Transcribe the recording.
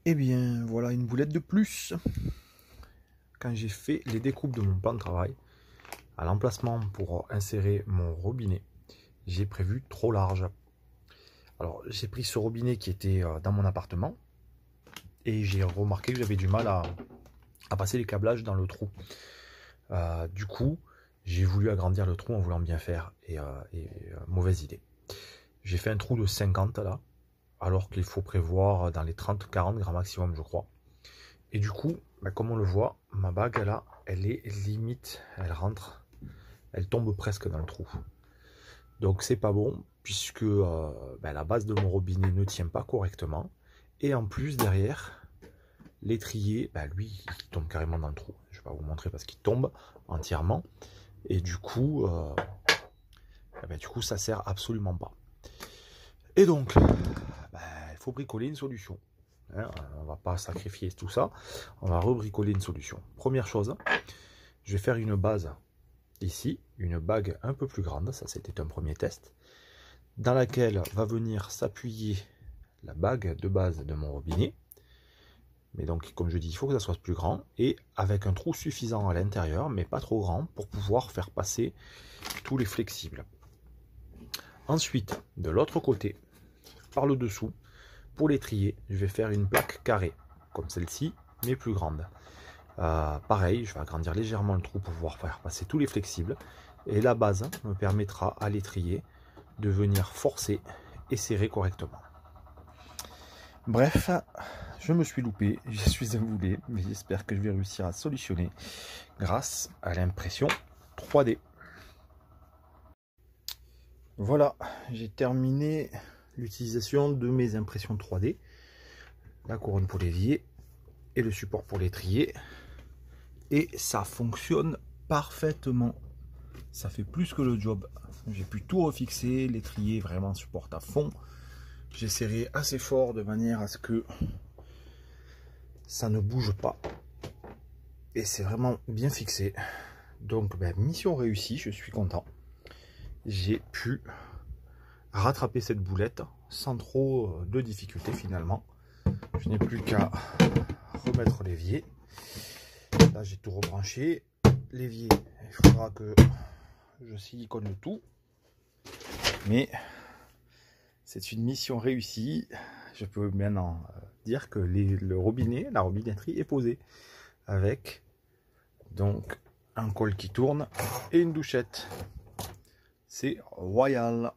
Eh bien, voilà une boulette de plus. Quand j'ai fait les découpes de mon plan de travail, à l'emplacement pour insérer mon robinet, j'ai prévu trop large. Alors, j'ai pris ce robinet qui était dans mon appartement et j'ai remarqué que j'avais du mal à passer les câblages dans le trou. Du coup, j'ai voulu agrandir le trou en voulant bien faire et mauvaise idée. J'ai fait un trou de 50 là, alors qu'il faut prévoir dans les 30-40 grammes maximum, je crois. Et du coup, comme on le voit, ma bague là, elle est limite, elle rentre, elle tombe presque dans le trou. Donc c'est pas bon, puisque la base de mon robinet ne tient pas correctement. Et en plus derrière, l'étrier, lui, il tombe carrément dans le trou. Je vais pas vous montrer parce qu'il tombe entièrement. Et du coup, ça sert absolument pas. Et donc, il faut bricoler une solution. Hein, on va pas sacrifier tout ça. On va rebricoler une solution. Première chose, je vais faire une base ici, une bague un peu plus grande. Ça, c'était un premier test. Dans laquelle va venir s'appuyer la bague de base de mon robinet. Mais donc, comme je dis, il faut que ça soit plus grand. Et avec un trou suffisant à l'intérieur, mais pas trop grand, pour pouvoir faire passer tous les flexibles. Ensuite, de l'autre côté, par le dessous, pour l'étrier, je vais faire une plaque carrée, comme celle-ci, mais plus grande. Pareil, je vais agrandir légèrement le trou pour pouvoir faire passer tous les flexibles. Et la base me permettra à l'étrier de venir forcer et serrer correctement. Bref, je me suis loupé, je suis un boulet, mais j'espère que je vais réussir à solutionner grâce à l'impression 3D. Voilà, j'ai terminé l'utilisation de mes impressions 3D, la couronne pour l'évier et le support pour l'étrier, et ça fonctionne parfaitement. Ça fait plus que le job. J'ai pu tout refixer, l'étrier vraiment supporte à fond. J'ai serré assez fort de manière à ce que ça ne bouge pas, et c'est vraiment bien fixé. Donc mission réussie, je suis content. J'ai pu rattraper cette boulette sans trop de difficultés finalement. Je n'ai plus qu'à remettre l'évier. Là j'ai tout rebranché. L'évier, il faudra que je silicone le tout. Mais c'est une mission réussie. Je peux maintenant dire que le robinet, la robinetterie est posée. Avec donc un col qui tourne et une douchette. C'est royal.